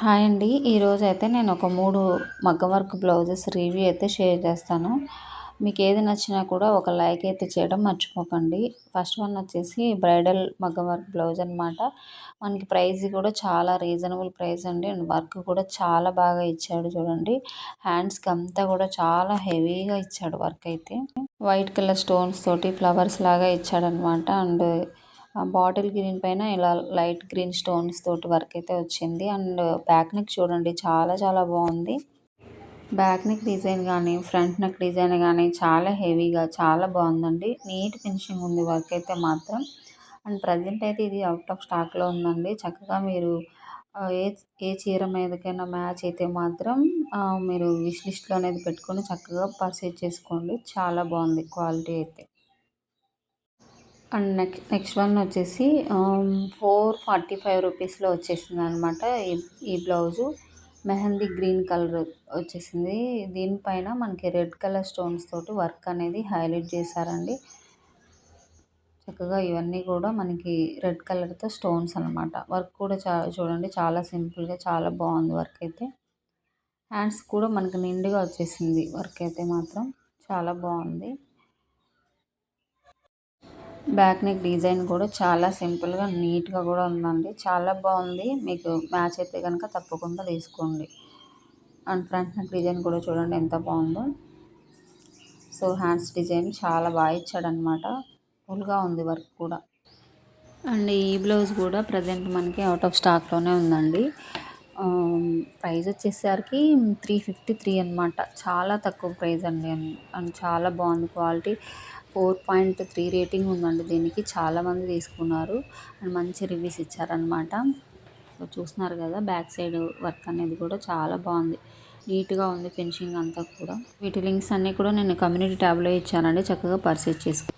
Hi అండి. ఈరోజైతే నేను ఒక 3 మగ్గం వర్క్ బ్లౌజెస్ రివ్యూ అయితే షేర్ చేస్తాను. మీకు ఏది నచ్చినా కూడా ఒక లైక్ అయితే చేయడం మర్చిపోకండి. ఫస్ట్ వన్ వచ్చేసి బ్రైడల్ మగ్గం వర్క్ బ్లౌజ్ అనమాట. మనకి ప్రైస్ కూడా చాలా రీజనబుల్ ప్రైస్ అండి. అండ్ వర్క్ కూడా చాలా బాగా ఇచ్చాడు చూడండి. హ్యాండ్స్కి అంతా కూడా చాలా హెవీగా ఇచ్చాడు వర్క్ అయితే. వైట్ కలర్ స్టోన్స్ తోటి ఫ్లవర్స్ లాగా ఇచ్చాడనమాట. అండ్ బాటిల్ గ్రీన్ పైన ఇలా లైట్ గ్రీన్ స్టోన్స్ తోటి వర్క్ అయితే వచ్చింది. అండ్ బ్యాక్ నెక్ చూడండి, చాలా చాలా బాగుంది. బ్యాక్ నెక్ డిజైన్ కానీ ఫ్రంట్ నెక్ డిజైన్ కానీ చాలా హెవీగా చాలా బాగుందండి. నీట్ ఫినిషింగ్ ఉంది వర్క్ అయితే మాత్రం. అండ్ ప్రజెంట్ అయితే ఇది అవుట్ ఆఫ్ స్టాక్లో ఉందండి. చక్కగా మీరు ఏ ఏ చీర మీదకైనా మ్యాచ్ అయితే మాత్రం మీరు విష్ లిస్ట్లో అనేది పెట్టుకొని చక్కగా పర్చేజ్ చేసుకోండి. చాలా బాగుంది క్వాలిటీ అయితే. అండ్ నెక్స్ట్ వన్ వచ్చేసి 445 రూపీస్లో వచ్చేసింది అనమాట. ఈ బ్లౌజు మెహందీ గ్రీన్ కలర్ వచ్చేసింది. దీనిపైన మనకి రెడ్ కలర్ స్టోన్స్ తోటి వర్క్ అనేది హైలైట్ చేశారండి. చక్కగా ఇవన్నీ కూడా మనకి రెడ్ కలర్తో స్టోన్స్ అనమాట. వర్క్ కూడా చూడండి, చాలా సింపుల్గా చాలా బాగుంది వర్క్ అయితే. హ్యాండ్స్ కూడా మనకి నిండుగా వచ్చేసింది వర్క్ అయితే మాత్రం చాలా బాగుంది. బ్యాక్ నెక్ డిజైన్ కూడా చాలా సింపుల్గా నీట్గా కూడా ఉందండి. చాలా బాగుంది. మీకు మ్యాచ్ అయితే కనుక తప్పకుండా తీసుకోండి. అండ్ ఫ్రంట్ నెక్ డిజైన్ కూడా చూడండి ఎంత బాగుందో. సో హ్యాండ్స్ డిజైన్ చాలా బాగా ఇచ్చాడనమాట. ఫుల్గా ఉంది వర్క్ కూడా. అండ్ ఈ బ్లౌజ్ కూడా ప్రజెంట్ మనకి అవుట్ ఆఫ్ స్టాక్లోనే ఉందండి. ప్రైస్ వచ్చేసరికి 353 అనమాట. చాలా తక్కువ ప్రైస్ అండి. అండ్ చాలా బాగుంది క్వాలిటీ. 4.3 రేటింగ్ ఉందండి దీనికి. చాలామంది తీసుకున్నారు అండ్ మంచి రివ్యూస్ ఇచ్చారనమాట. సో చూస్తున్నారు కదా, బ్యాక్ సైడ్ వర్క్ అనేది కూడా చాలా బాగుంది. నీట్గా ఉంది ఫినిషింగ్ అంతా కూడా. వీటి లింక్స్ అన్నీ కూడా నేను కమ్యూనిటీ ట్యాబ్లో ఇచ్చానండి. చక్కగా పర్చేజ్ చేసుకోండి.